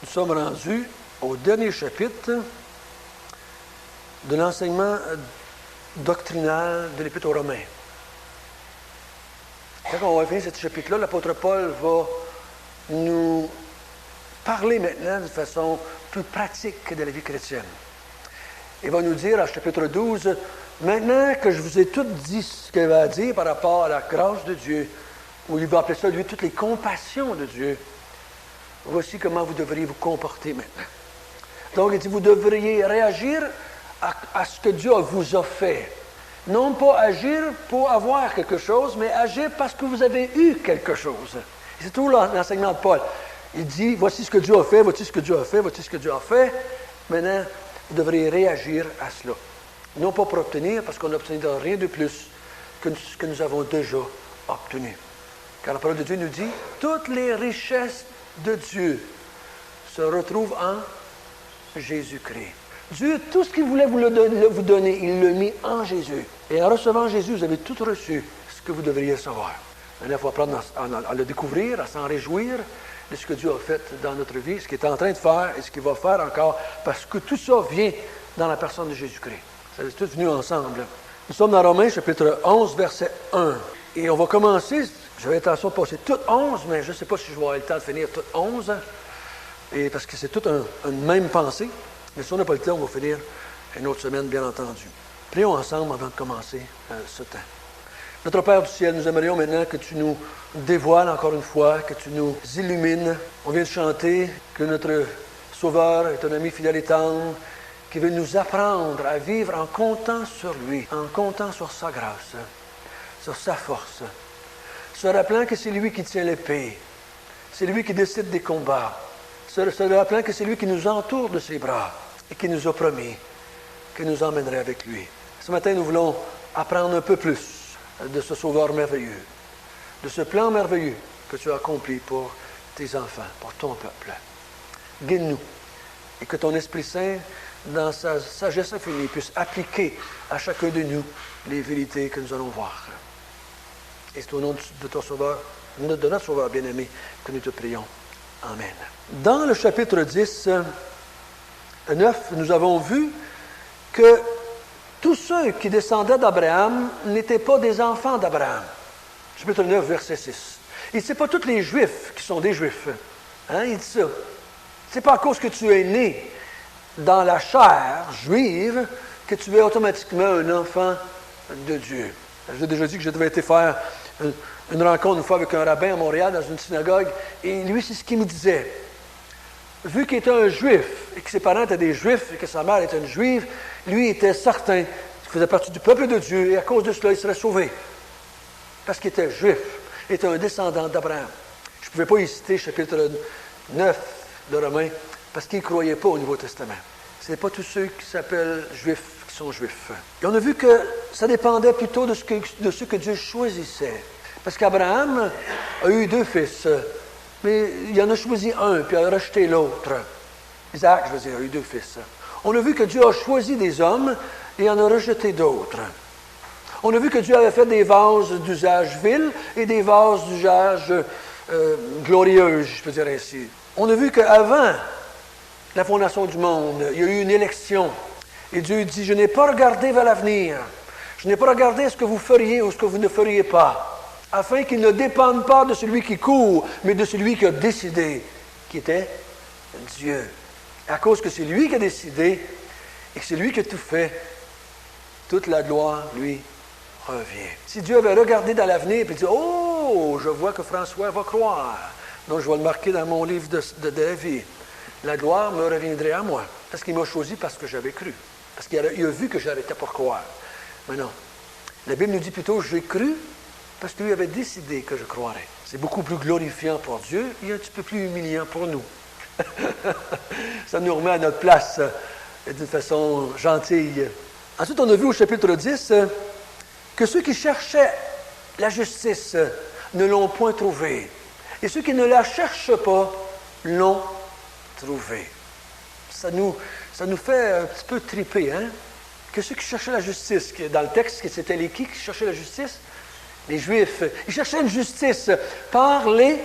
Nous sommes rendus au dernier chapitre de l'enseignement doctrinal de l'Épître aux Romains. Quand on va finir ce chapitre-là, l'apôtre Paul va nous parler maintenant de façon plus pratique de la vie chrétienne. Il va nous dire, à chapitre 12, « Maintenant que je vous ai tout dit ce qu'il va dire par rapport à la grâce de Dieu, ou il va appeler ça, lui, toutes les compassions de Dieu, voici comment vous devriez vous comporter maintenant. » Donc, il dit, vous devriez réagir à ce que Dieu vous a fait. Non pas agir pour avoir quelque chose, mais agir parce que vous avez eu quelque chose. C'est tout l'enseignement de Paul. Il dit, voici ce que Dieu a fait, voici ce que Dieu a fait, voici ce que Dieu a fait. Maintenant, vous devriez réagir à cela. Non pas pour obtenir, parce qu'on n'obtiendra rien de plus que ce que nous avons déjà obtenu. Car la parole de Dieu nous dit, toutes les richesses de Dieu se retrouvent en Jésus-Christ. Dieu, tout ce qu'il voulait vous donner, il l'a mis en Jésus. Et en recevant Jésus, vous avez tout reçu ce que vous devriez recevoir. Maintenant, il faut apprendre à le découvrir, à s'en réjouir de ce que Dieu a fait dans notre vie, ce qu'il est en train de faire et ce qu'il va faire encore, parce que tout ça vient dans la personne de Jésus-Christ. Ça est tout venu ensemble. Nous sommes dans Romains, chapitre 11, verset 1. Et on va commencer, j'avais l'intention de passer tout 11, mais je ne sais pas si je vais avoir le temps de finir tout 11, et parce que c'est toute une même pensée. Mais si on n'a pas le temps, on va finir une autre semaine, bien entendu. Prions ensemble avant de commencer ce temps. Notre Père du ciel, nous aimerions maintenant que tu nous dévoiles encore une fois, que tu nous illumines. On vient de chanter que notre Sauveur est un ami fidèle et tendre, qui veut nous apprendre à vivre en comptant sur lui, en comptant sur sa grâce, sur sa force, se rappelant que c'est lui qui tient l'épée, c'est lui qui décide des combats, se rappelant que c'est lui qui nous entoure de ses bras et qui nous a promis qu'il nous emmènerait avec lui. Ce matin, nous voulons apprendre un peu plus de ce Sauveur merveilleux, de ce plan merveilleux que tu as accompli pour tes enfants, pour ton peuple. Guide-nous et que ton Esprit Saint, dans sa sagesse infinie, puisse appliquer à chacun de nous les vérités que nous allons voir. Et c'est au nom de ton Sauveur, de notre Sauveur bien-aimé, que nous te prions. Amen. Dans le chapitre 10, 9, nous avons vu que tous ceux qui descendaient d'Abraham n'étaient pas des enfants d'Abraham. Chapitre 9, verset 6. Il ne dit pas tous les Juifs qui sont des Juifs. Hein? Il dit ça. Ce n'est pas à cause que tu es né dans la chair juive que tu es automatiquement un enfant de Dieu. J'ai déjà dit que je devais été faire une rencontre une fois avec un rabbin à Montréal dans une synagogue, et lui, c'est ce qu'il me disait. Vu qu'il était un juif, et que ses parents étaient des juifs, et que sa mère était une juive, lui était certain qu'il faisait partie du peuple de Dieu, et à cause de cela, il serait sauvé. Parce qu'il était juif, il était un descendant d'Abraham. Je ne pouvais pas y citer chapitre 9 de Romains, parce qu'il ne croyait pas au Nouveau Testament. Ce n'est pas tous ceux qui s'appellent juifs qui sont juifs. Et on a vu que ça dépendait plutôt de ce que Dieu choisissait. Parce qu'Abraham a eu 2 fils, mais il en a choisi un, puis il a rejeté l'autre. Isaac, je veux dire, a eu 2 fils. On a vu que Dieu a choisi des hommes et en a rejeté d'autres. On a vu que Dieu avait fait des vases d'usage vil et des vases d'usage glorieux, je peux dire ainsi. On a vu qu'avant la fondation du monde, il y a eu une élection. Et Dieu dit, je n'ai pas regardé vers l'avenir. Je n'ai pas regardé ce que vous feriez ou ce que vous ne feriez pas, afin qu'il ne dépende pas de celui qui court, mais de celui qui a décidé, qui était Dieu. À cause que c'est lui qui a décidé et que c'est lui qui a tout fait, toute la gloire lui revient. Si Dieu avait regardé dans l'avenir et dit, oh, je vois que François va croire, donc je vais le marquer dans mon livre de la vie, la gloire me reviendrait à moi, parce qu'il m'a choisi parce que j'avais cru, parce qu'il a vu que j'arrêtais pour croire. Mais non, la Bible nous dit plutôt, j'ai cru, parce que lui avait décidé que je croirais. C'est beaucoup plus glorifiant pour Dieu et un petit peu plus humiliant pour nous. Ça nous remet à notre place d'une façon gentille. Ensuite, on a vu au chapitre 10 que ceux qui cherchaient la justice ne l'ont point trouvée. Et ceux qui ne la cherchent pas l'ont trouvée. Ça nous fait un petit peu triper, hein? Que ceux qui cherchaient la justice, dans le texte, c'était les qui cherchaient la justice? Les Juifs. Ils cherchaient une justice par les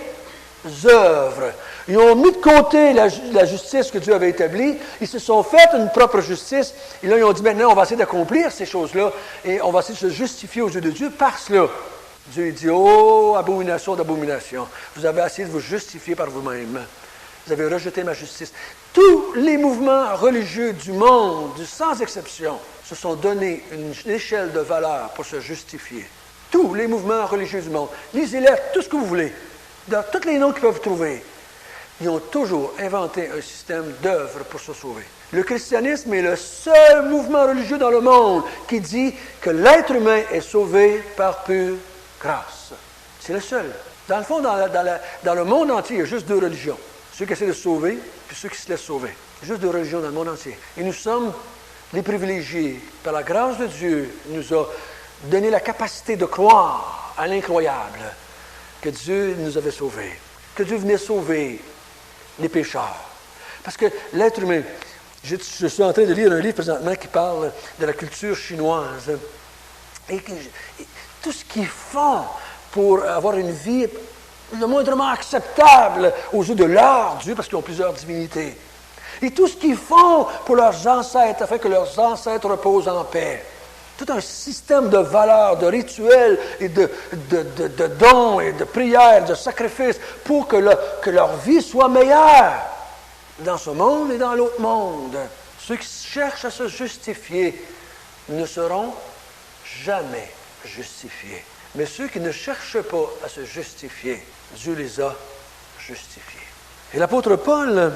œuvres. Ils ont mis de côté la justice que Dieu avait établie. Ils se sont fait une propre justice. Et là, ils ont dit, maintenant, on va essayer d'accomplir ces choses-là et on va essayer de se justifier aux yeux de Dieu par cela. Dieu dit, oh, abomination d'abomination. Vous avez essayé de vous justifier par vous-même. Vous avez rejeté ma justice. Tous les mouvements religieux du monde, sans exception, se sont donné une échelle de valeur pour se justifier. Tous les mouvements religieux du monde. Lisez-les, tout ce que vous voulez. Dans tous les noms qu'ils peuvent trouver. Ils ont toujours inventé un système d'œuvres pour se sauver. Le christianisme est le seul mouvement religieux dans le monde qui dit que l'être humain est sauvé par pure grâce. C'est le seul. Dans le fond, dans le monde entier, il y a juste deux religions. Ceux qui essaient de se sauver, puis ceux qui se laissent sauver. Juste deux religions dans le monde entier. Et nous sommes les privilégiés. Par la grâce de Dieu, il nous a donné la capacité de croire à l'incroyable que Dieu nous avait sauvés. Que Dieu venait sauver les pécheurs. Parce que l'être humain, je suis en train de lire un livre présentement qui parle de la culture chinoise. Et tout ce qu'ils font pour avoir une vie le moindrement acceptable aux yeux de leur Dieu, parce qu'ils ont plusieurs divinités. Et tout ce qu'ils font pour leurs ancêtres, afin que leurs ancêtres reposent en paix. Tout un système de valeurs, de rituels et de dons et de prières, de sacrifices pour que leur vie soit meilleure dans ce monde et dans l'autre monde. Ceux qui cherchent à se justifier ne seront jamais justifiés. Mais ceux qui ne cherchent pas à se justifier, Dieu les a justifiés. Et l'apôtre Paul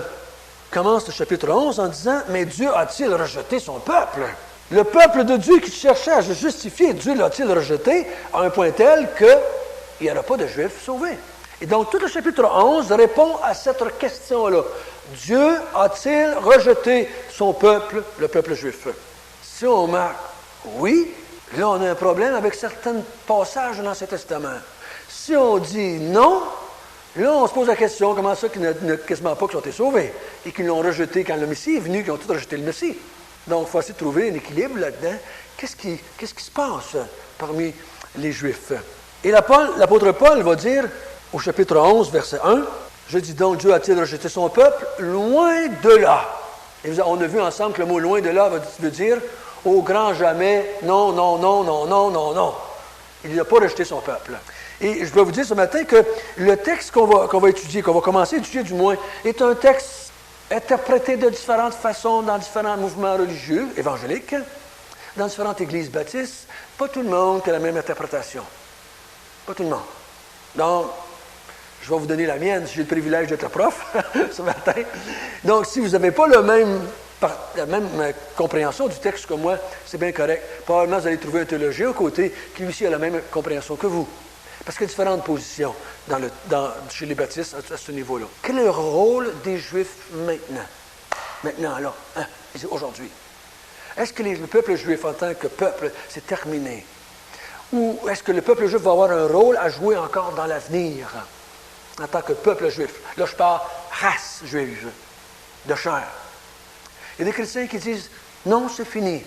commence le chapitre 11 en disant « Mais Dieu a-t-il rejeté son peuple? » Le peuple de Dieu qui cherchait à se justifier, Dieu l'a-t-il rejeté à un point tel qu'il n'y aura pas de Juifs sauvés? Et donc, tout le chapitre 11 répond à cette question-là. Dieu a-t-il rejeté son peuple, le peuple juif? Si on marque oui, là, on a un problème avec certains passages dans l'Ancien Testament. Si on dit non, là, on se pose la question, comment ça qu'ils ne quasiment pas qu'ils ont été sauvés et qu'ils l'ont rejeté quand le Messie est venu, qu'ils ont tous rejeté le Messie. Donc, il faut essayer de trouver un équilibre là-dedans. Qu'est-ce qui se passe parmi les Juifs? Et l'apôtre Paul va dire, au chapitre 11, verset 1, « Je dis donc, Dieu a-t-il rejeté son peuple? Loin de là. » Et on a vu ensemble que le mot « loin de là » veut dire « au grand jamais, non, non, non, non, non, non, non. » Il n'a pas rejeté son peuple. Et je dois vous dire ce matin que le texte qu'on va étudier, qu'on va commencer à étudier du moins, est un texte interprété de différentes façons dans différents mouvements religieux, évangéliques, dans différentes églises baptistes. Pas tout le monde qui a la même interprétation. Pas tout le monde. Donc, je vais vous donner la mienne, si j'ai le privilège d'être prof ce matin. Donc, si vous n'avez pas la même compréhension du texte que moi, c'est bien correct. Probablement, vous allez trouver un théologien à côté qui, lui aussi, a la même compréhension que vous. Parce qu'il y a différentes positions chez les baptistes à ce niveau-là. Quel est le rôle des Juifs maintenant? Maintenant, là, aujourd'hui. Est-ce que le peuple juif, en tant que peuple, c'est terminé? Ou est-ce que le peuple juif va avoir un rôle à jouer encore dans l'avenir, en tant que peuple juif? Là, je parle race juive, de chair. Il y a des chrétiens qui disent, non, c'est fini.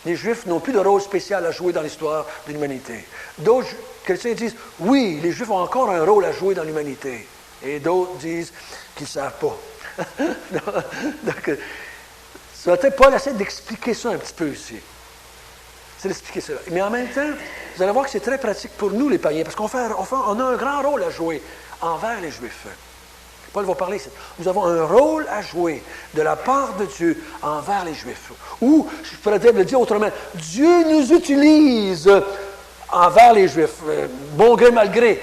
Les Juifs n'ont plus de rôle spécial à jouer dans l'histoire de l'humanité. D'autres chrétiens disent, oui, les Juifs ont encore un rôle à jouer dans l'humanité. Et d'autres disent qu'ils ne savent pas. Donc, ça va peut-être Paul essaie d'expliquer ça un petit peu ici. C'est d'expliquer ça. Mais en même temps, vous allez voir que c'est très pratique pour nous, les païens, parce qu'on a un grand rôle à jouer envers les Juifs. Paul va parler ici. Nous avons un rôle à jouer de la part de Dieu envers les Juifs. Ou, je pourrais peut-être le dire autrement, Dieu nous utilise envers les Juifs, bon gré, mal gré.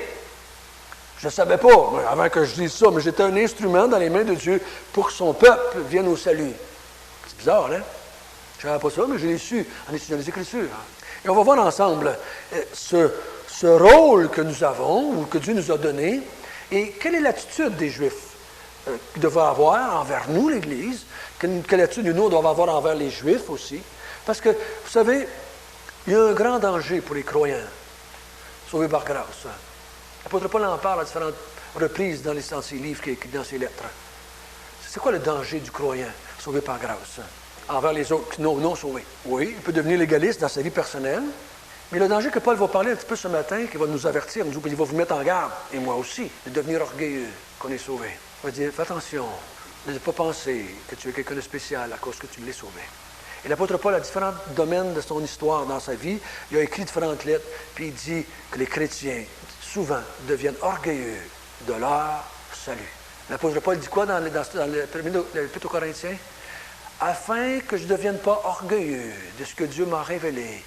Je ne savais pas, avant que je dise ça, mais j'étais un instrument dans les mains de Dieu pour que son peuple vienne au salut. C'est bizarre, hein? Je ne savais pas ça, mais je l'ai su en étudiant les Écritures. Et on va voir ensemble ce rôle que nous avons, ou que Dieu nous a donné, et quelle est l'attitude des Juifs qu'ils doivent avoir envers nous, l'Église? Quelle attitude nous doivons avoir envers les Juifs aussi? Parce que, vous savez, il y a un grand danger pour les croyants, sauvés par grâce. L'apôtre Paul en parle à différentes reprises dans ses livres qu'il écrit dans ses lettres. C'est quoi le danger du croyant, sauvé par grâce, envers les autres non sauvés? Oui, il peut devenir légaliste dans sa vie personnelle. Mais le danger que Paul va parler un petit peu ce matin, qui va nous avertir, il va vous mettre en garde, et moi aussi, de devenir orgueilleux. qu'on est sauvé. On va dire, fais attention de ne pas penser que tu es quelqu'un de spécial à cause que tu l'es sauvé. Et l'apôtre Paul a différents domaines de son histoire dans sa vie. Il a écrit différentes lettres, puis il dit que les chrétiens, souvent, deviennent orgueilleux de leur salut. L'apôtre Paul dit quoi dans l'Épître aux Corinthiens? Afin que je ne devienne pas orgueilleux de ce que Dieu m'a révélé,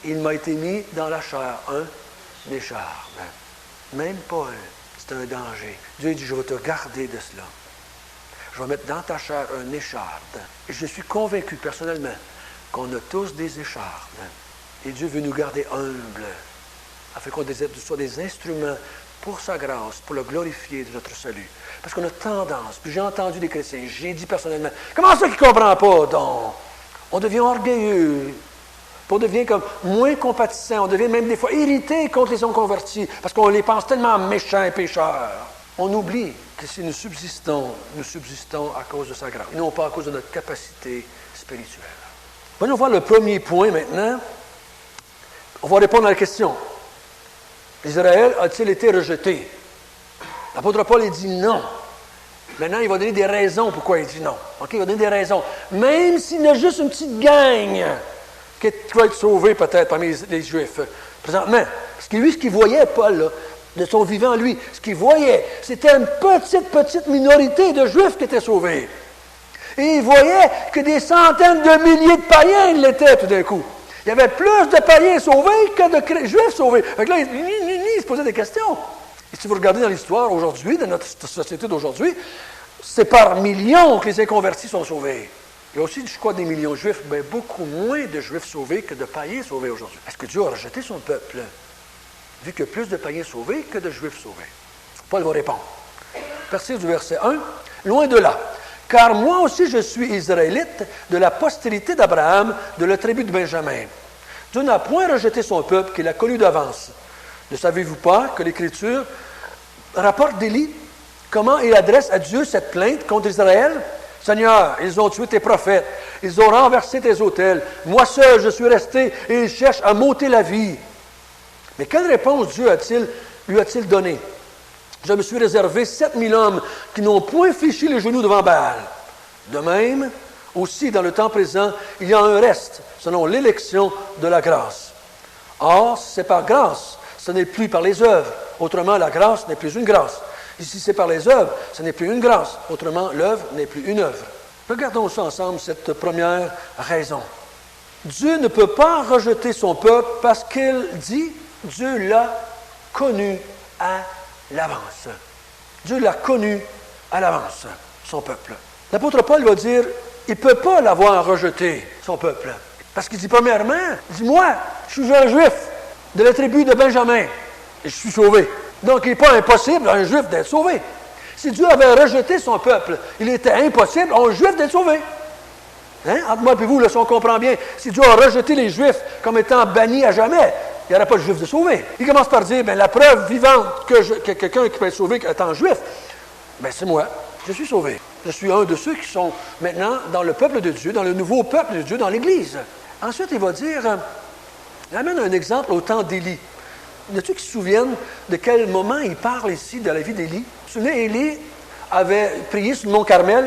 il m'a été mis dans la chair un écharpe. Même Paul, c'est un danger. Dieu dit, je vais te garder de cela. Je vais mettre dans ta chair un écharpe. Et je suis convaincu personnellement qu'on a tous des écharpes. Et Dieu veut nous garder humbles, afin qu'on soit des instruments pour sa grâce, pour le glorifier de notre salut. Parce qu'on a tendance, puis j'ai entendu des chrétiens, j'ai dit personnellement, comment ça qu'ils ne comprennent pas donc? On devient orgueilleux, on devient comme moins compatissant, on devient même des fois irrité contre les non-convertis, parce qu'on les pense tellement méchants et pécheurs. On oublie que si nous subsistons à cause de sa grâce, non pas à cause de notre capacité spirituelle. Voyons voir le premier point maintenant. On va répondre à la question. Israël a-t-il été rejeté? L'apôtre Paul, il dit non. Maintenant, il va donner des raisons pourquoi il dit non. Okay? Il va donner des raisons. Même s'il y a juste une petite gang qui va être sauvée peut-être parmi les Juifs. Présentement. Parce que lui, ce qu'il voyait, Paul, là, de son vivant, lui, ce qu'il voyait, c'était une petite minorité de Juifs qui étaient sauvés. Et il voyait que des centaines de milliers de païens l'étaient tout d'un coup. Il y avait plus de païens sauvés que de Juifs sauvés. Fait que là, il se posait des questions. Et si vous regardez dans l'histoire aujourd'hui, dans notre société d'aujourd'hui, c'est par millions que les inconvertis sont sauvés. Il y a aussi, je crois, des millions de Juifs, mais beaucoup moins de Juifs sauvés que de païens sauvés aujourd'hui. Est-ce que Dieu a rejeté son peuple, vu qu'il y a plus de païens sauvés que de Juifs sauvés? Paul va répondre. À partir du verset 1, « Loin de là, car moi aussi je suis israélite de la postérité d'Abraham, de la tribu de Benjamin. Dieu n'a point rejeté son peuple qu'il a connu d'avance. Ne savez-vous pas que l'Écriture rapporte d'Élie comment il adresse à Dieu cette plainte contre Israël? Seigneur, ils ont tué tes prophètes, ils ont renversé tes autels. Moi seul, je suis resté et ils cherchent à m'ôter la vie. Mais quelle réponse Dieu lui a-t-il donnée? Je me suis réservé 7000 hommes qui n'ont point fléchi les genoux devant Baal. De même, aussi dans le temps présent, il y a un reste, selon l'élection de la grâce. Or, c'est par grâce, ce n'est plus par les œuvres. Autrement, la grâce n'est plus une grâce. Ici, c'est par les œuvres, ce n'est plus une grâce. Autrement, l'œuvre n'est plus une œuvre. Regardons ça ensemble, cette première raison. Dieu ne peut pas rejeter son peuple parce qu'il dit, Dieu l'a connu à l'avance. Dieu l'a connu à l'avance, son peuple. L'apôtre Paul va dire, il ne peut pas l'avoir rejeté, son peuple. Parce qu'il dit, premièrement, il dit, moi, je suis un juif de la tribu de Benjamin, et je suis sauvé. Donc, il n'est pas impossible à un juif d'être sauvé. Si Dieu avait rejeté son peuple, il était impossible à un juif d'être sauvé. Hein? Entre moi et vous, là, si on comprend bien, si Dieu a rejeté les juifs comme étant bannis à jamais, il n'y aurait pas de juif de sauvé. Il commence par dire, bien, la preuve vivante que quelqu'un qui peut être sauvé étant juif, bien, c'est moi. Je suis sauvé. Je suis un de ceux qui sont maintenant dans le peuple de Dieu, dans le nouveau peuple de Dieu, dans l'Église. Ensuite, il va dire, il amène un exemple au temps d'Élie. Y en a-t-il qui se souviennent de quel moment il parle ici de la vie d'Élie? Vous vous souvenez, Élie avait prié sur le mont Carmel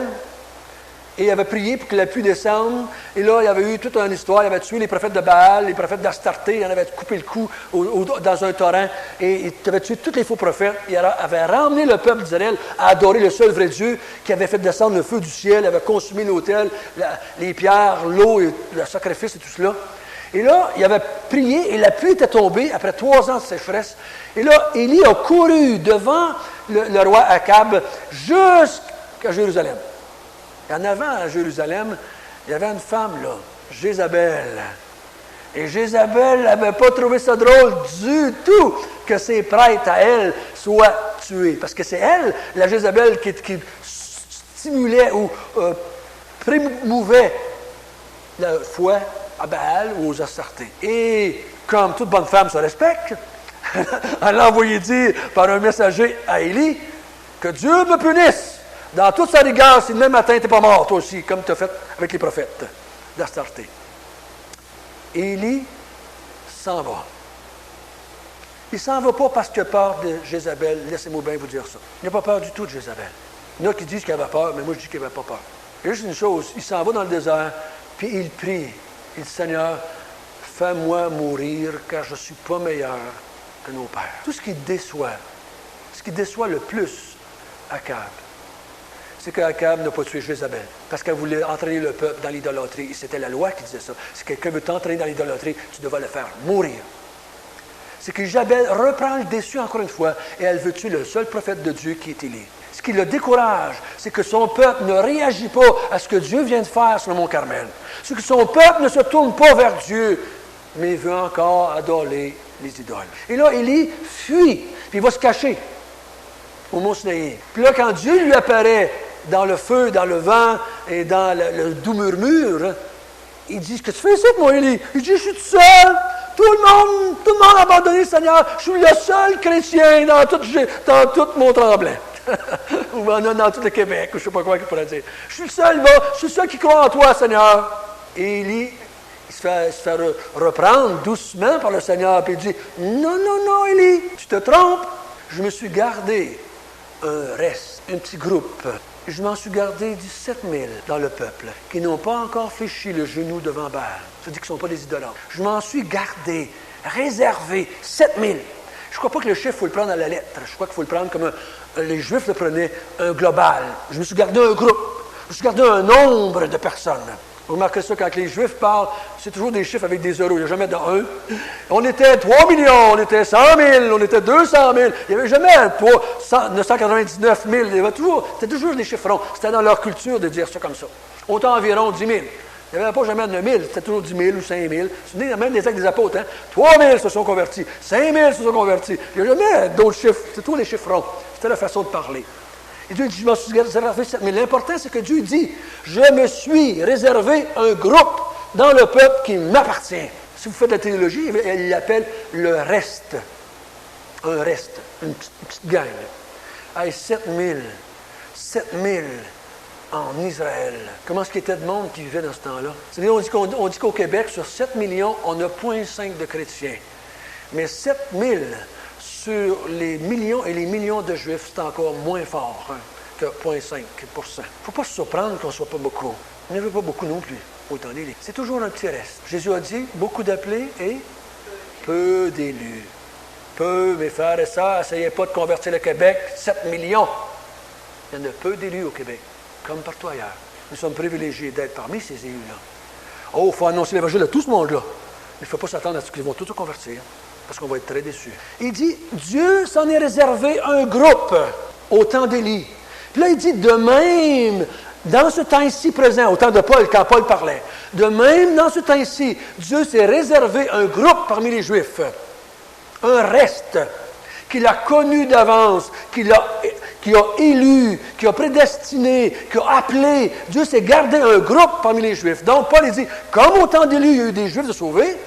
et il avait prié pour que la pluie descende. Et là, il y avait eu toute une histoire. Il avait tué les prophètes de Baal, les prophètes d'Astarté. Il en avait coupé le cou dans un torrent. Et il avait tué tous les faux prophètes. Il avait ramené le peuple d'Israël à adorer le seul vrai Dieu qui avait fait descendre le feu du ciel, avait consumé l'autel, les pierres, l'eau, et le sacrifice et tout cela. Et là, il avait prié et la pluie était tombée après 3 ans de sécheresse. Et là, Élie a couru devant le roi Akab jusqu'à Jérusalem. Et en avant à Jérusalem, il y avait une femme, là, Jézabel. Et Jézabel n'avait pas trouvé ça drôle du tout que ses prêtres à elle soient tués. Parce que c'est elle, la Jézabel, qui stimulait ou promouvait la foi à Baal ou aux Astartés. Et comme toute bonne femme se respecte, elle a envoyé dire par un messager à Élie que Dieu me punisse dans toute sa rigueur si demain matin tu n'es pas mort, toi aussi, comme tu as fait avec les prophètes d'Astarté. Élie s'en va. Il ne s'en va pas parce qu'il a peur de Jézabel. Laissez-moi bien vous dire ça. Il n'a pas peur du tout de Jézabel. Il y en a qui disent qu'il avait peur, mais moi je dis qu'il n'avait pas peur. Il y a juste une chose, il s'en va dans le désert, puis il prie. Il dit, Seigneur, fais-moi mourir, car je ne suis pas meilleur que nos pères. Tout ce qui déçoit le plus Akab, c'est qu'Akab n'a pas tué Jézabel, parce qu'elle voulait entraîner le peuple dans l'idolâtrie. Et c'était la loi qui disait ça. Si quelqu'un veut t'entraîner dans l'idolâtrie, tu devras le faire mourir. C'est que Jézabel reprend le déçu encore une fois, et elle veut tuer le seul prophète de Dieu qui est Élie. Ce qui le décourage, c'est que son peuple ne réagit pas à ce que Dieu vient de faire sur le mont Carmel. C'est que son peuple ne se tourne pas vers Dieu, mais veut encore adorer les idoles. Et là, Élie fuit, puis il va se cacher au mont Sinaï. Puis là, quand Dieu lui apparaît dans le feu, dans le vent et dans le doux murmure, il dit, « Qu'est-ce que tu fais ici, mon Élie? » Il dit, « Je suis tout seul. Tout le monde a abandonné le Seigneur. Je suis le seul chrétien dans tout mon tremblin. » Ou dans tout le Québec, ou je ne sais pas quoi qu'il pourrait dire. « Je suis le seul qui croit en toi, Seigneur. » Et Élie, il se fait reprendre doucement par le Seigneur, puis il dit, « Non, Élie, tu te trompes. Je me suis gardé un reste, un petit groupe. Je m'en suis gardé 17 000 dans le peuple, qui n'ont pas encore fléchi le genou devant Baal. Ça dit qu'ils ne sont pas des idolâtres. Je m'en suis gardé, réservé 7 000. Je ne crois pas que le chiffre, il faut le prendre à la lettre. Je crois qu'il faut le prendre comme les Juifs le prenaient, un global. Je me suis gardé un groupe. Je me suis gardé un nombre de personnes. Vous remarquez ça, quand les Juifs parlent, c'est toujours des chiffres avec des euros. Il n'y a jamais de 1. On était 3 millions, on était 100 000, on était 200 000. Il n'y avait jamais 999 000. C'était toujours des chiffres ronds. C'était dans leur culture de dire ça comme ça. On était environ 10 000. Il n'y avait pas jamais 9 000. C'était toujours 10 000 ou 5 000. C'est même des actes des apôtres. 3 000 se sont convertis. 5 000 se sont convertis. Il n'y a jamais d'autres chiffres. C'était tous les chiffres ronds. C'était la façon de parler. Et Dieu dit, je m'en suis réservé 7 000. Mais l'important, c'est que Dieu dit, je me suis réservé un groupe dans le peuple qui m'appartient. Si vous faites de la théologie, il l'appelle le reste. Un reste, une petite gang. 7 000 en Israël. Comment est-ce qu'il y était de monde qui vivait dans ce temps-là? C'est-à-dire, on dit qu'au Québec, sur 7 millions, on a 0,5 de chrétiens. Mais 7 000 sur les millions et les millions de Juifs, c'est encore moins fort que 0,5 %. Il ne faut pas se surprendre qu'on ne soit pas beaucoup. On n'en veut pas beaucoup non plus, autant d'élus. C'est toujours un petit reste. Jésus a dit, beaucoup d'appelés et peu d'élus. Peu, mes frères et sœurs, essayez pas de convertir le Québec, 7 millions. Il y en a peu d'élus au Québec, comme partout ailleurs. Nous sommes privilégiés d'être parmi ces élus-là. Oh, il faut annoncer l'évangile à tout ce monde-là. Il ne faut pas s'attendre à ce qu'ils vont tous se convertir, parce qu'on va être très déçus. Il dit, Dieu s'en est réservé un groupe au temps d'Élie. Puis là, il dit, de même, dans ce temps-ci présent, au temps de Paul, quand Paul parlait, de même, dans ce temps-ci, Dieu s'est réservé un groupe parmi les Juifs, un reste qu'il a connu d'avance, qu'il a élu, qu'il a prédestiné, qu'il a appelé. Dieu s'est gardé un groupe parmi les Juifs. Donc, Paul dit, comme au temps d'Élie, il y a eu des Juifs de sauvés,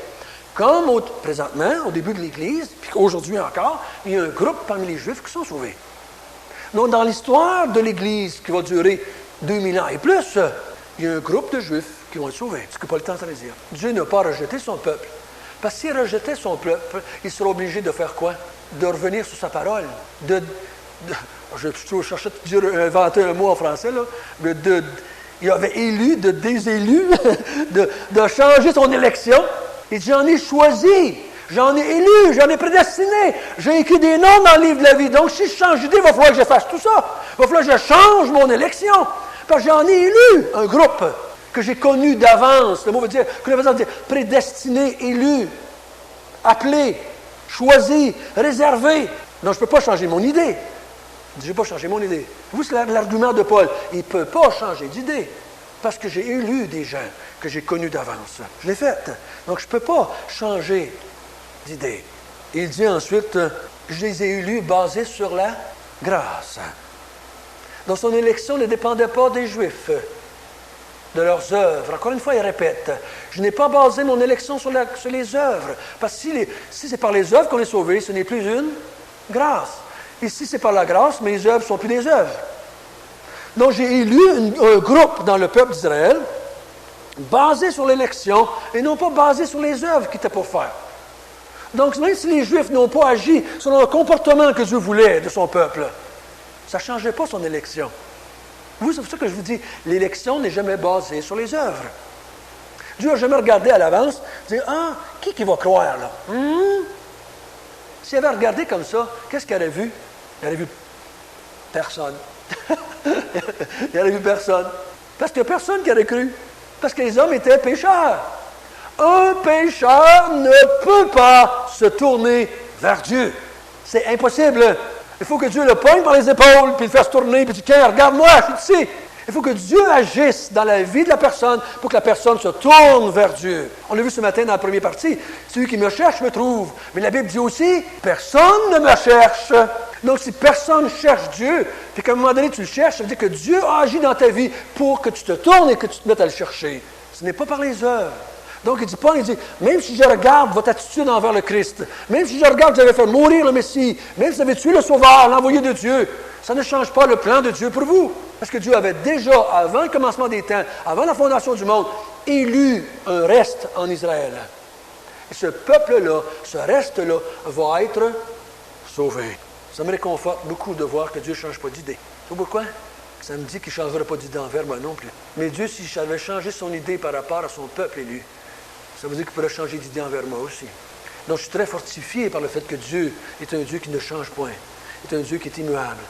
comme présentement, au début de l'Église, puis aujourd'hui encore, il y a un groupe parmi les Juifs qui sont sauvés. Donc, dans l'histoire de l'Église, qui va durer 2000 ans et plus, il y a un groupe de Juifs qui vont être sauvés. Ce que Paul est en train de dire. Dieu n'a pas rejeté son peuple. Parce que s'il rejetait son peuple, il serait obligé de faire quoi? De revenir sur sa parole. Je cherchais à inventer un mot en français, là. Il avait élu, de désélu, de changer son élection. Il dit, j'en ai choisi, j'en ai élu, j'en ai prédestiné. J'ai écrit des noms dans le livre de la vie. Donc, si je change d'idée, il va falloir que je fasse tout ça. Il va falloir que je change mon élection. Parce que j'en ai élu un groupe que j'ai connu d'avance. Le mot veut dire, prédestiné, élu, appelé, choisi, réservé. Donc, je ne peux pas changer mon idée. Je ne vais pas changer mon idée. Vous, c'est l'argument de Paul. Il ne peut pas changer d'idée. Parce que j'ai élu des gens que j'ai connus d'avance. Je l'ai fait. Donc, je ne peux pas changer d'idée. Il dit ensuite, je les ai élus basés sur la grâce. Donc, son élection ne dépendait pas des Juifs, de leurs œuvres. Encore une fois, il répète, je n'ai pas basé mon élection sur les œuvres. Parce que si c'est par les œuvres qu'on est sauvé, ce n'est plus une grâce. Ici, c'est par la grâce, mes œuvres ne sont plus des œuvres. Donc, j'ai élu un groupe dans le peuple d'Israël basé sur l'élection et non pas basé sur les œuvres qu'il était pour faire. Donc, même si les Juifs n'ont pas agi selon le comportement que Dieu voulait de son peuple, ça ne changeait pas son élection. Vous, c'est pour ça que je vous dis, l'élection n'est jamais basée sur les œuvres. Dieu n'a jamais regardé à l'avance, dire, ah, qui va croire là? S'il avait regardé comme ça, qu'est-ce qu'il aurait vu? Il aurait vu personne. Il aurait vu personne. Parce qu'il n'y a personne qui aurait cru. Parce que les hommes étaient pécheurs. Un pécheur ne peut pas se tourner vers Dieu. C'est impossible. Il faut que Dieu le poigne par les épaules, puis le fasse tourner, puis il dit, tiens, regarde-moi, je suis ici. Il faut que Dieu agisse dans la vie de la personne pour que la personne se tourne vers Dieu. On l'a vu ce matin dans la première partie. Celui qui me cherche me trouve. Mais la Bible dit aussi, personne ne me cherche. Donc, si personne cherche Dieu, puis qu'à un moment donné tu le cherches, ça veut dire que Dieu a agi dans ta vie pour que tu te tournes et que tu te mettes à le chercher. Ce n'est pas par les œuvres. Donc, il dit Paul, il dit, même si je regarde votre attitude envers le Christ, même si je regarde que vous avez fait mourir le Messie, même si vous avez tué le Sauveur, l'envoyé de Dieu, ça ne change pas le plan de Dieu pour vous. Parce que Dieu avait déjà, avant le commencement des temps, avant la fondation du monde, élu un reste en Israël. Et ce peuple-là, ce reste-là, va être sauvé. Ça me réconforte beaucoup de voir que Dieu ne change pas d'idée. Tu sais pourquoi? Ça me dit qu'il ne changera pas d'idée envers moi non plus. Mais Dieu, s'il avait changé son idée par rapport à son peuple élu, ça veut dire qu'il pourrait changer d'idée envers moi aussi. Donc, je suis très fortifié par le fait que Dieu est un Dieu qui ne change point. Il est un Dieu qui est immuable.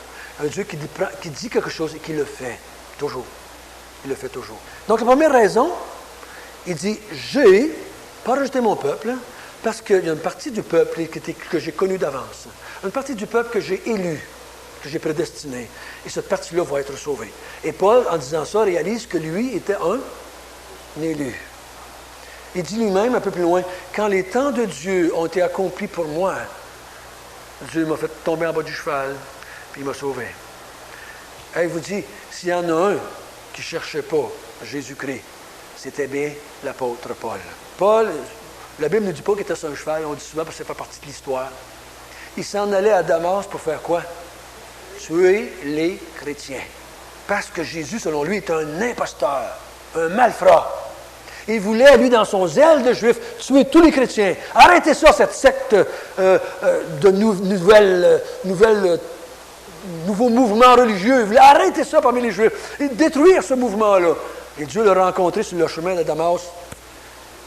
Un Dieu qui dit quelque chose et qui le fait toujours. Il le fait toujours. Donc, la première raison, il dit, j'ai pas rejeté mon peuple, parce qu'il y a une partie du peuple que j'ai connue d'avance. Une partie du peuple que j'ai élu, que j'ai prédestiné. Et cette partie-là va être sauvée. Et Paul, en disant ça, réalise que lui était un élu. Il dit lui-même un peu plus loin, quand les temps de Dieu ont été accomplis pour moi, Dieu m'a fait tomber en bas du cheval, puis il m'a sauvé. Et il vous dit, s'il y en a un qui ne cherchait pas Jésus-Christ, c'était bien l'apôtre Paul. Paul, la Bible ne dit pas qu'il était sur un cheval, on dit souvent parce que ça fait partie de l'histoire. Il s'en allait à Damas pour faire quoi? Tuer les chrétiens. Parce que Jésus, selon lui, est un imposteur, un malfrat. Il voulait, lui, dans son zèle de juif, tuer tous les chrétiens. Arrêtez ça, cette secte de nouveaux mouvements religieux. Il voulait arrêter ça parmi les juifs et détruire ce mouvement-là. Et Dieu l'a rencontré sur le chemin de Damas.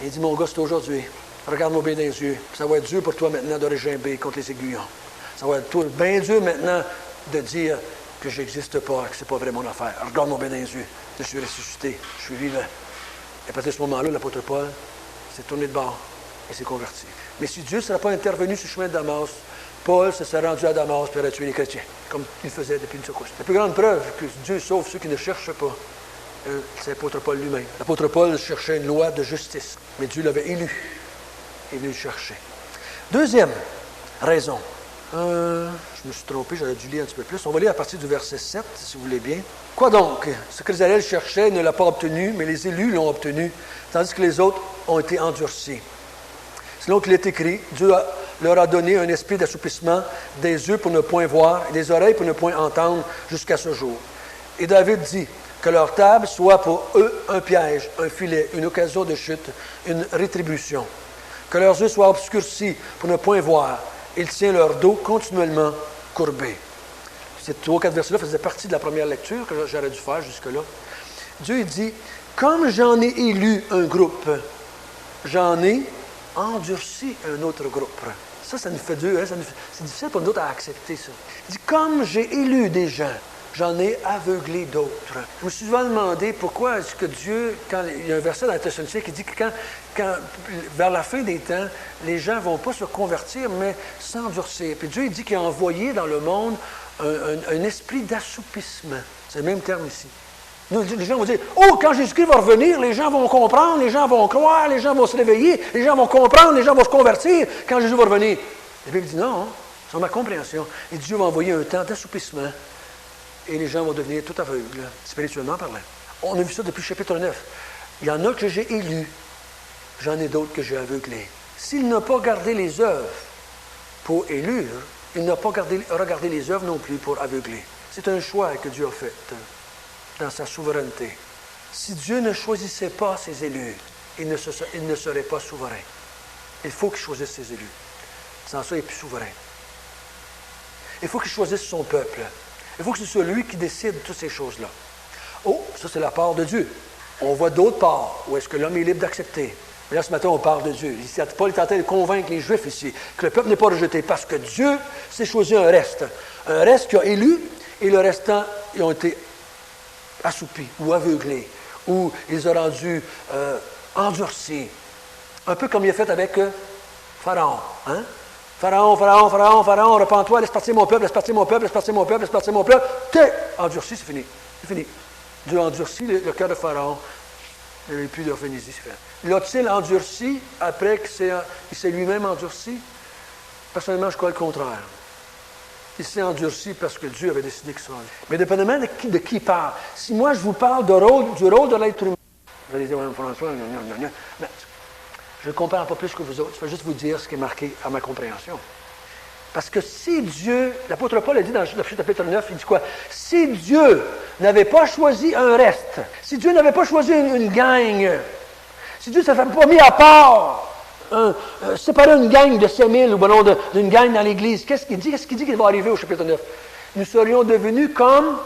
Et il dit, mon gars, c'est aujourd'hui. Regarde-moi bien dans les yeux. Ça va être dur pour toi maintenant de régimber contre les aiguillons. Ça va être bien dur maintenant de dire que je n'existe pas, que ce n'est pas vraiment mon affaire. Regarde-moi bien dans les yeux. Je suis ressuscité, je suis vivant. Et peut-être à ce moment-là, l'apôtre Paul s'est tourné de bord et s'est converti. Mais si Dieu ne serait pas intervenu sur le chemin de Damas, Paul se serait rendu à Damas pour tuer les chrétiens, comme il faisait depuis une secousse. La plus grande preuve que Dieu sauve ceux qui ne cherchent pas, c'est l'apôtre Paul lui-même. L'apôtre Paul cherchait une loi de justice, mais Dieu l'avait élu et venu le chercher. Deuxième raison. Je me suis trompé, j'aurais dû lire un petit peu plus. On va lire à partir du verset 7, si vous voulez bien. Quoi donc? Ce que Israël cherchait ne l'a pas obtenu, mais les élus l'ont obtenu, tandis que les autres ont été endurcis. C'est donc qu'il est écrit, Dieu leur a donné un esprit d'assoupissement, des yeux pour ne point voir et des oreilles pour ne point entendre jusqu'à ce jour. Et David dit que leur table soit pour eux un piège, un filet, une occasion de chute, une rétribution. Que leurs yeux soient obscurcis pour ne point voir. Il tient leur dos continuellement courbé. Ces 3 ou 4 versets-là faisaient partie de la première lecture que j'aurais dû faire jusque-là. Dieu dit, comme j'en ai élu un groupe, j'en ai endurci un autre groupe. Ça nous fait dur, hein? C'est difficile pour nous à accepter ça. Il dit, comme j'ai élu des gens, j'en ai aveuglé d'autres. Je me suis souvent demandé pourquoi est-ce que Dieu, quand il y a un verset dans la Thessaloniciens qui dit que quand vers la fin des temps, les gens ne vont pas se convertir, mais s'endurcir. Puis Dieu il dit qu'il a envoyé dans le monde un esprit d'assoupissement. C'est le même terme ici. Les gens vont dire, oh, quand Jésus-Christ va revenir, les gens vont comprendre, les gens vont croire, les gens vont se réveiller, les gens vont comprendre, les gens vont se convertir quand Jésus va revenir. La Bible dit non, c'est ma compréhension. Et Dieu va envoyer un temps d'assoupissement et les gens vont devenir tout aveugles, spirituellement parlant. On a vu ça depuis le chapitre 9. Il y en a que j'ai élus, j'en ai d'autres que j'ai aveuglés. S'il n'a pas gardé les œuvres pour élire, il n'a pas regardé les œuvres non plus pour aveugler. C'est un choix que Dieu a fait dans sa souveraineté. Si Dieu ne choisissait pas ses élus, il ne serait pas souverain. Il faut qu'il choisisse ses élus. Sans ça, il n'est plus souverain. Il faut qu'il choisisse son peuple. Il faut que ce soit lui qui décide de toutes ces choses-là. Oh, ça c'est la part de Dieu. On voit d'autres parts où est-ce que l'homme est libre d'accepter. Mais là, ce matin, on parle de Dieu. Paul est en train de convaincre les Juifs ici que le peuple n'est pas rejeté parce que Dieu s'est choisi un reste. Un reste qu'il a élu et le restant, ils ont été assoupis ou aveuglés ou ils ont rendus endurcis. Un peu comme il a fait avec Pharaon. Hein? Pharaon, repens-toi, laisse partir mon peuple, laisse partir mon peuple, laisse partir mon peuple, laisse partir mon peuple. T'es endurci, c'est fini. C'est fini. Dieu a endurci le cœur de Pharaon. Il n'y avait plus d'orphénésie, c'est fait. L'a-t-il endurci après qu'il s'est lui-même endurci? Personnellement, je crois le contraire. Il s'est endurci parce que Dieu avait décidé qu'il soit endurci. Mais dépendamment de qui il parle. Si moi, je vous parle du rôle de l'être humain, vous allez dire, ouais, François, mais je ne comprends pas plus que vous autres. Je vais juste vous dire ce qui est marqué à ma compréhension. Parce que si Dieu, l'apôtre Paul a dit dans le chapitre 9, il dit quoi? Si Dieu n'avait pas choisi un reste, si Dieu n'avait pas choisi une gang, si Dieu ne s'était pas mis à part, séparer une gang de 5000 ou bon, d'une gang dans l'Église, qu'est-ce qu'il dit? Qu'est-ce qu'il dit qu'il va arriver au chapitre 9? Nous serions devenus comme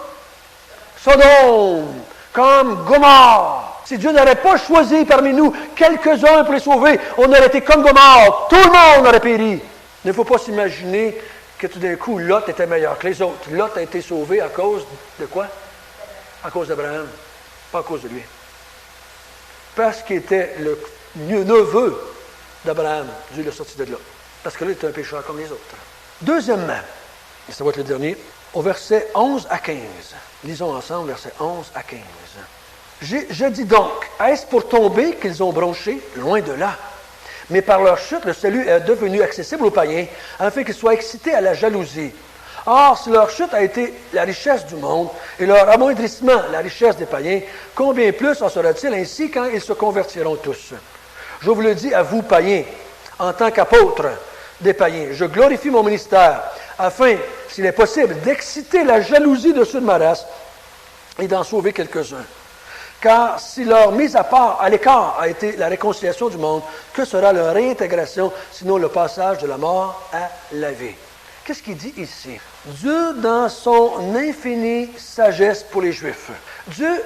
Sodome, comme Gomorrhe. Si Dieu n'aurait pas choisi parmi nous quelques-uns pour les sauver, on aurait été comme Gomorrhe. Tout le monde aurait péri. Il ne faut pas s'imaginer que tout d'un coup, Lot était meilleur que les autres. Lot a été sauvé à cause de quoi? À cause d'Abraham, pas à cause de lui. Parce qu'il était le neveu d'Abraham. Dieu l'a sorti de là. Parce que là, il était un pécheur comme les autres. Deuxièmement, et ça va être le dernier, au verset 11 à 15. Lisons ensemble versets 11 à 15. Je dis donc, est-ce pour tomber qu'ils ont bronché? Loin de là. Mais par leur chute, le salut est devenu accessible aux païens, afin qu'ils soient excités à la jalousie. Or, si leur chute a été la richesse du monde, et leur amoindrissement la richesse des païens, combien plus en sera-t-il ainsi quand ils se convertiront tous? Je vous le dis à vous, païens, en tant qu'apôtre des païens, je glorifie mon ministère, afin, s'il est possible, d'exciter la jalousie de ceux de ma race et d'en sauver quelques-uns. Car si leur mise à l'écart a été la réconciliation du monde, que sera leur réintégration, sinon le passage de la mort à la vie? Qu'est-ce qu'il dit ici? Dieu, dans son infinie sagesse pour les Juifs, Dieu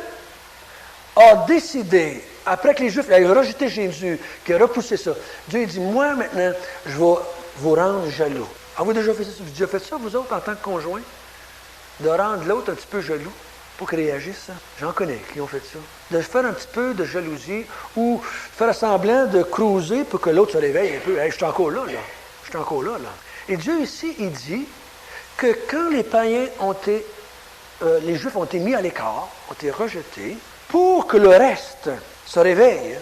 a décidé, après que les Juifs aient rejeté Jésus, qu'il a repoussé ça, Dieu dit, moi maintenant, je vais vous rendre jaloux. Avez-vous déjà fait ça, vous autres, en tant que conjoints? De rendre l'autre un petit peu jaloux? Pour qu'il réagisse. J'en connais qui ont fait ça. De faire un petit peu de jalousie ou faire semblant de cruiser pour que l'autre se réveille un peu. Hey, je suis encore là. Je suis encore là. Et Dieu ici, il dit que quand les païens ont été, les Juifs ont été mis à l'écart, ont été rejetés, pour que le reste se réveille,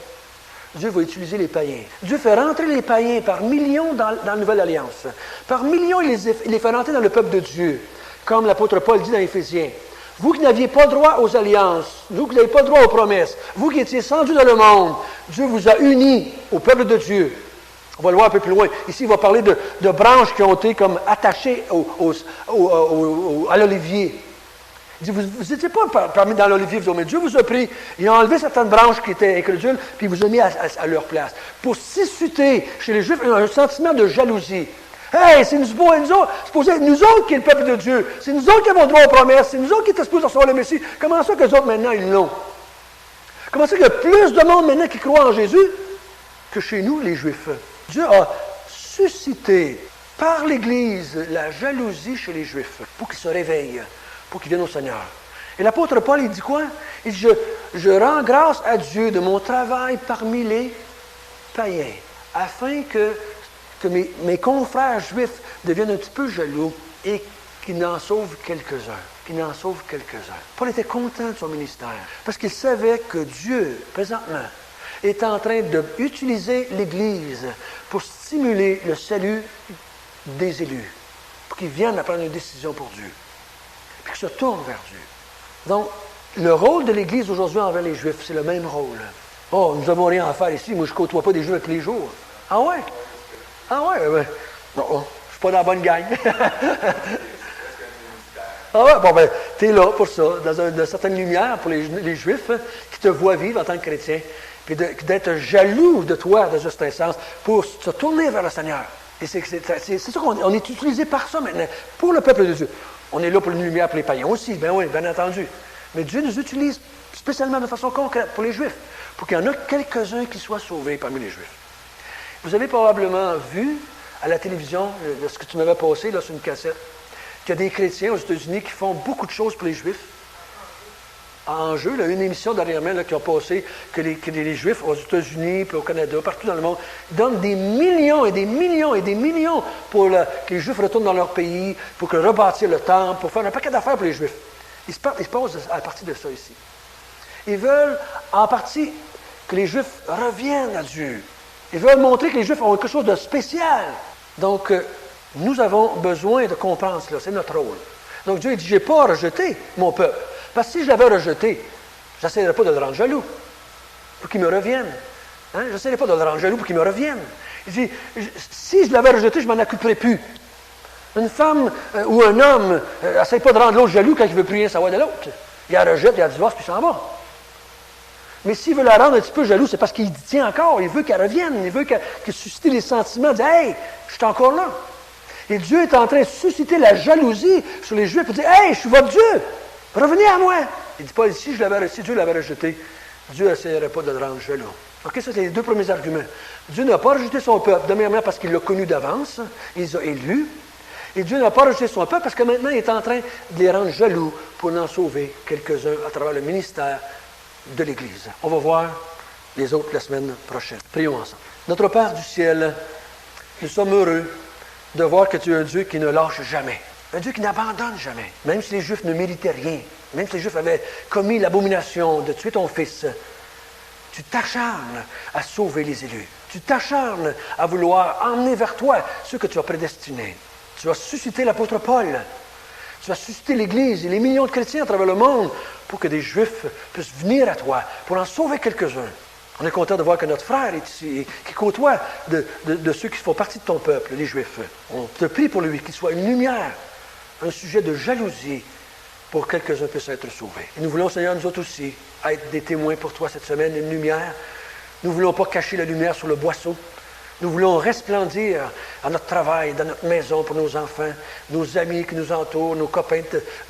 Dieu va utiliser les païens. Dieu fait rentrer les païens par millions dans la Nouvelle Alliance. Par millions, il les fait rentrer dans le peuple de Dieu. Comme l'apôtre Paul dit dans Éphésiens. Vous qui n'aviez pas droit aux alliances, vous qui n'avez pas droit aux promesses, vous qui étiez sans Dieu dans le monde, Dieu vous a unis au peuple de Dieu. On va le voir un peu plus loin. Ici, il va parler de branches qui ont été comme attachées à l'olivier. Il dit, vous n'étiez pas parmi dans l'olivier, mais Dieu vous a pris, il a enlevé certaines branches qui étaient incrédules, puis il vous a mis à leur place. Pour susciter chez les Juifs un sentiment de jalousie. Hey, c'est nous autres qui est le peuple de Dieu. C'est nous autres qui avons droit aux promesses. C'est nous autres qui étaient supposés recevoir le Messie. Comment ça que les autres, maintenant, ils l'ont? Comment ça qu'il y a plus de monde maintenant qui croit en Jésus que chez nous, les Juifs? Dieu a suscité par l'Église la jalousie chez les Juifs pour qu'ils se réveillent, pour qu'ils viennent au Seigneur. Et l'apôtre Paul, il dit quoi? Il dit, je rends grâce à Dieu de mon travail parmi les païens, afin que mes confrères juifs deviennent un petit peu jaloux et qu'ils n'en sauvent quelques-uns. Paul était content de son ministère parce qu'il savait que Dieu, présentement, est en train d'utiliser l'Église pour stimuler le salut des élus, pour qu'ils viennent à prendre une décision pour Dieu, puis qu'ils se tournent vers Dieu. Donc, le rôle de l'Église aujourd'hui envers les Juifs, c'est le même rôle. Oh, nous n'avons rien à faire ici, moi je ne côtoie pas des Juifs tous les jours. Ah ouais? Ah ouais, non, je ne suis pas dans la bonne gang. Ah ouais, bon ben, tu es là pour ça, dans une certaine lumière pour les Juifs qui te voient vivre en tant que chrétien, puis d'être jaloux de toi dans un certain sens pour se tourner vers le Seigneur. Et c'est ça qu'on est utilisé par ça maintenant, pour le peuple de Dieu. On est là pour une lumière pour les païens aussi, bien oui, bien entendu. Mais Dieu nous utilise spécialement de façon concrète pour les Juifs, pour qu'il y en ait quelques-uns qui soient sauvés parmi les Juifs. Vous avez probablement vu à la télévision, ce que tu m'avais passé là, sur une cassette, qu'il y a des chrétiens aux États-Unis qui font beaucoup de choses pour les Juifs. En jeu, là, une émission dernièrement là, qui a passé que les Juifs aux États-Unis, puis au Canada, partout dans le monde, donnent des millions et des millions et des millions pour que les Juifs retournent dans leur pays, pour rebâtir le temple, pour faire un paquet d'affaires pour les Juifs. Ils se posent à partir de ça ici. Ils veulent, en partie, que les Juifs reviennent à Dieu. Ils veulent montrer que les Juifs ont quelque chose de spécial. Donc, nous avons besoin de comprendre cela. C'est notre rôle. Donc, Dieu dit, je n'ai pas rejeté mon peuple. Parce que si je l'avais rejeté, je n'essaierais pas de le rendre jaloux pour qu'il me revienne. Hein? Je n'essaierais pas de le rendre jaloux pour qu'il me revienne. Il dit, si je l'avais rejeté, je ne m'en occuperais plus. Une femme ou un homme n'essaie pas de rendre l'autre jaloux quand il ne veut plus rien savoir de l'autre. Il la rejette, il la divorce, puis il s'en va. Mais s'il veut la rendre un petit peu jaloux, c'est parce qu'il tient encore. Il veut qu'elle revienne. Il veut qu'elle suscite les sentiments. Il dit, hey, je suis encore là. Et Dieu est en train de susciter la jalousie sur les Juifs pour dire, hey, je suis votre Dieu. Revenez à moi. Il ne dit pas, si Dieu l'avait rejeté, Dieu n'essaierait pas de le rendre jaloux. OK, ça, c'est les deux premiers arguments. Dieu n'a pas rejeté son peuple, premièrement parce qu'il l'a connu d'avance, il les a élus. Et Dieu n'a pas rejeté son peuple parce que maintenant, il est en train de les rendre jaloux pour en sauver quelques-uns à travers le ministère de l'Église. On va voir les autres la semaine prochaine. Prions ensemble. Notre Père du ciel, nous sommes heureux de voir que tu es un Dieu qui ne lâche jamais. Un Dieu qui n'abandonne jamais. Même si les Juifs ne méritaient rien, même si les Juifs avaient commis l'abomination de tuer ton fils, tu t'acharnes à sauver les élus. Tu t'acharnes à vouloir emmener vers toi ceux que tu as prédestinés. Tu as suscité l'apôtre Paul. Tu as suscité l'Église et les millions de chrétiens à travers le monde pour que des Juifs puissent venir à toi, pour en sauver quelques-uns. On est content de voir que notre frère est ici, qui côtoie de ceux qui font partie de ton peuple, les Juifs. On te prie pour lui, qu'il soit une lumière, un sujet de jalousie pour que quelques-uns puissent être sauvés. Et nous voulons, Seigneur, nous autres aussi, être des témoins pour toi cette semaine, une lumière. Nous ne voulons pas cacher la lumière sur le boisseau. Nous voulons resplendir à notre travail, dans notre maison, pour nos enfants, nos amis qui nous entourent, nos copains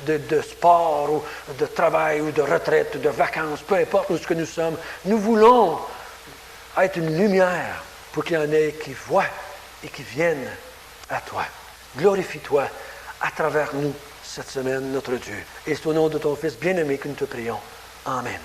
de sport, ou de travail, ou de retraite, ou de vacances, peu importe où ce que nous sommes. Nous voulons être une lumière pour qu'il y en ait qui voient et qui viennent à toi. Glorifie-toi à travers nous cette semaine, notre Dieu. Et c'est au nom de ton Fils bien-aimé que nous te prions. Amen.